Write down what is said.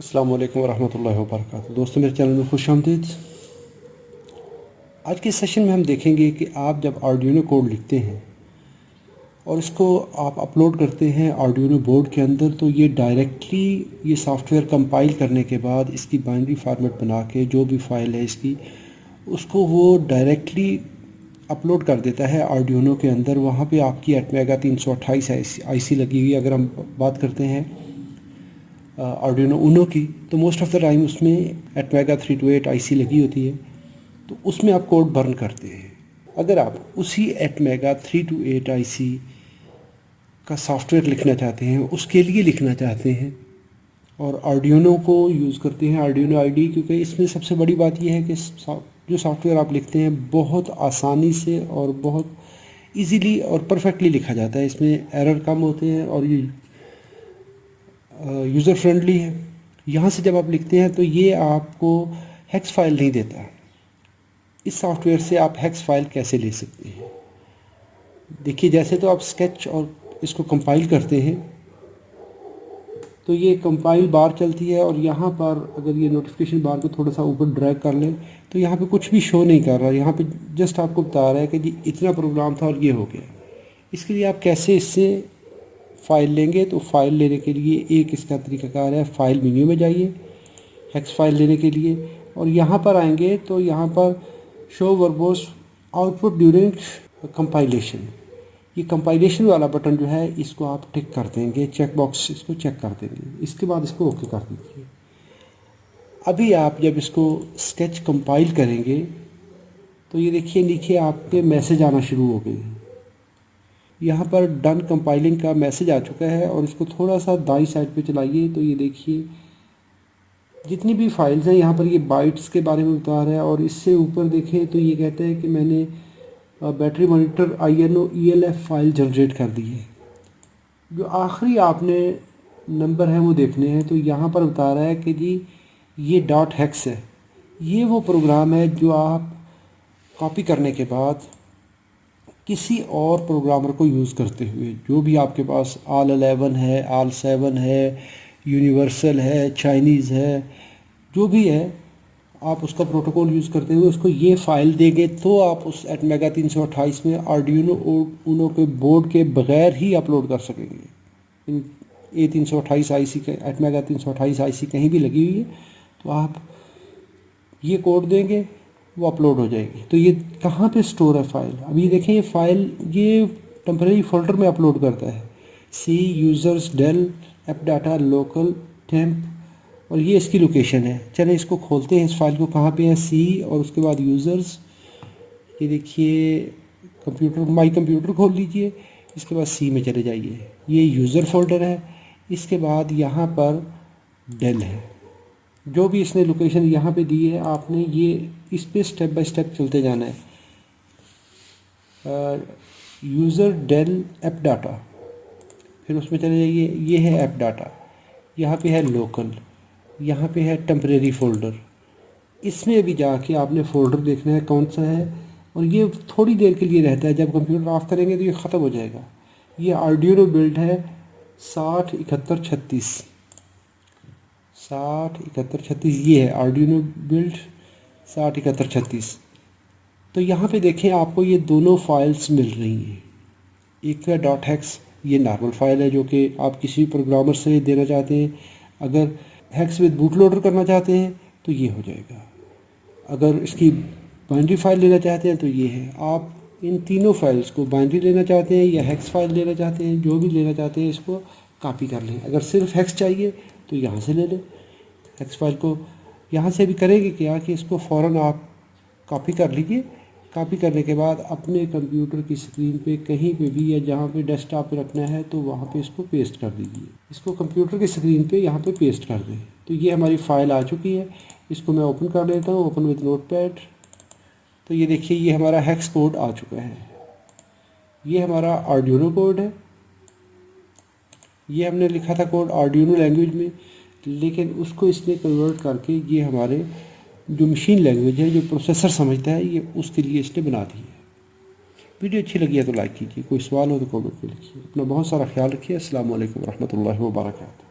अस्सलाम वालेकुम रहमतुल्लाहि व बरकातहू। दोस्तों, मेरे चैनल में खुश आमदीद। आज के सेशन में हम देखेंगे कि आप जब आर्डिनो कोड लिखते हैं और इसको आप अपलोड करते हैं आर्डिनो बोर्ड के अंदर, तो ये डायरेक्टली ये सॉफ्टवेयर कंपाइल करने के बाद इसकी बाइनरी फॉर्मेट बना के जो भी फाइल है इसकी, उसको वो डायरेक्टली अपलोड कर देता है आर्डिनो के अंदर। वहाँ पे आपकी एटमेगा 328 आईसी लगी हुई है। अगर हम बात करते हैं आर्डिनो ऊनो की, तो मोस्ट ऑफ़ द टाइम उसमें एटमेगा 328 आईसी लगी होती है, तो उसमें आप कोड बर्न करते हैं। अगर आप उसी एटमेगा 328 आईसी का सॉफ्टवेयर लिखना चाहते हैं, उसके लिए लिखना चाहते हैं और आर्डिनो को यूज़ करते हैं, आर्डिनो आईडी, क्योंकि इसमें सबसे बड़ी बात यह है कि जो सॉफ्टवेयर आप लिखते हैं बहुत आसानी से और बहुत इजीली और परफेक्टली लिखा जाता है। इसमें एरर कम होते हैं और ये यूज़र फ्रेंडली है। यहाँ से जब आप लिखते हैं तो ये आपको हेक्स फाइल नहीं देता। इस सॉफ्टवेयर से आप हेक्स फाइल कैसे ले सकते हैं? देखिए, जैसे तो आप स्केच और इसको कंपाइल करते हैं तो ये कंपाइल बार चलती है और यहाँ पर अगर ये नोटिफिकेशन बार को थोड़ा सा ऊपर ड्रैग कर लें तो यहाँ पे कुछ भी शो नहीं कर रहा। यहाँ पे जस्ट आपको बता रहा है कि जी इतना प्रोग्राम था और ये हो गया। इसके लिए आप कैसे इससे फ़ाइल लेंगे? तो फ़ाइल लेने के लिए एक इसका तरीकाकार है, फ़ाइल मेन्यू में जाइए हेक्स फाइल लेने के लिए, और यहाँ पर आएंगे तो यहाँ पर show verbose output during compilation, ये कंपाइलेशन वाला बटन जो है इसको आप टिक कर देंगे, चेक बॉक्स इसको चेक कर देंगे। इसके बाद इसको ओके कर दीजिए। अभी आप जब इसको स्केच कंपाइल करेंगे तो ये देखिए नीचे आपके मैसेज आना शुरू हो गए हैं। यहाँ पर डन कंपाइलिंग का मैसेज आ चुका है और इसको थोड़ा सा दाईं साइड पे चलाइए तो ये देखिए जितनी भी फाइल्स हैं यहाँ पर ये बाइट्स के बारे में बता रहा है। और इससे ऊपर देखें तो ये कहते हैं कि मैंने battery monitor INO ELF file generate कर दी है। जो आखिरी आपने नंबर है वो देखने हैं, तो यहाँ पर बता रहा है कि जी ये डॉट हेक्स है। ये वो प्रोग्राम है जो आप कॉपी करने के बाद किसी और प्रोग्रामर को यूज़ करते हुए, जो भी आपके पास ऑल 11 है, ऑल 7 है, यूनिवर्सल है, चाइनीज़ है, जो भी है, आप उसका प्रोटोकॉल यूज़ करते हुए उसको ये फ़ाइल देंगे तो आप उस एटमेगा 328 में आर्डिनो ऊनो के बोर्ड के बग़ैर ही अपलोड कर सकेंगे। A328 आईसी के एटमेगा 328 आईसी कहीं भी लगी हुई है तो आप ये कोड देंगे, वो अपलोड हो जाएगी। तो ये कहाँ पे स्टोर है फाइल? अभी देखें, ये फ़ाइल ये टेम्परेरी फोल्डर में अपलोड करता है, C users Dell app data local temp, और ये इसकी लोकेशन है। चलें इसको खोलते हैं, इस फाइल को कहाँ पे है, सी और उसके बाद यूज़र्स। ये देखिए कंप्यूटर, माई कंप्यूटर खोल लीजिए, इसके बाद सी में चले जाइए, ये यूज़र फोल्डर है। इसके बाद यहाँ पर डेल है, जो भी इसने लोकेशन यहाँ पे दी है आपने ये इस पे स्टेप बाय स्टेप चलते जाना है। यूज़र डेल ऐप डाटा, फिर उसमें चले जाइए, ये है ऐप डाटा, यहाँ पे है लोकल, यहाँ पे है टेम्परेरी फ़ोल्डर। इसमें अभी जाके आपने फ़ोल्डर देखना है कौन सा है, और ये थोड़ी देर के लिए रहता है, जब कंप्यूटर ऑफ करेंगे तो ये ख़त्म हो जाएगा। ये आर्डिनो बिल्ड है 607136, 607136, ये है आर्डिनो बिल्ड 607136। तो यहाँ पे देखें आपको ये दोनों फाइल्स मिल रही हैं। एक है डॉट हेक्स, ये नॉर्मल फाइल है जो कि आप किसी प्रोग्रामर से देना चाहते हैं। अगर हेक्स विद बूट लोडर करना चाहते हैं तो ये हो जाएगा। अगर इसकी बाइनरी फाइल लेना चाहते हैं तो ये है। आप इन तीनों फाइल्स को बाइनरी लेना चाहते हैं या हेक्स फाइल लेना चाहते हैं, जो भी लेना चाहते हैं इसको कॉपी कर लें। अगर सिर्फ हेक्स चाहिए तो यहाँ से ले लें हेक्स फाइल को। यहाँ से भी करेंगे क्या कि इसको फ़ौरन आप कॉपी कर लीजिए। कॉपी करने के बाद अपने कंप्यूटर की स्क्रीन पे कहीं पे भी या जहाँ पे डेस्कटॉप पे रखना है तो वहाँ पे इसको पेस्ट कर दीजिए। इसको कंप्यूटर की स्क्रीन पे यहाँ पे पेस्ट कर दें। तो ये हमारी फ़ाइल आ चुकी है। इसको मैं ओपन कर लेता हूँ, ओपन विद नोटपैड। तो ये देखिए ये हमारा हेक्स कोड आ चुका है। ये हमारा आर्डिनो कोड है। ये हमने लिखा था कोड आर्डिनो लैंग्वेज में, लेकिन उसको इसने कन्वर्ट करके ये हमारे जो मशीन लैंग्वेज है, जो प्रोसेसर समझता है, ये उसके लिए इसने बना दी है। वीडियो अच्छी लगी है तो लाइक कीजिए, कोई सवाल हो तो कमेंट में लिखिए। अपना बहुत सारा ख्याल रखिए। अस्सलाम वालेकुम रहमतुल्लाहि व बरकातहू।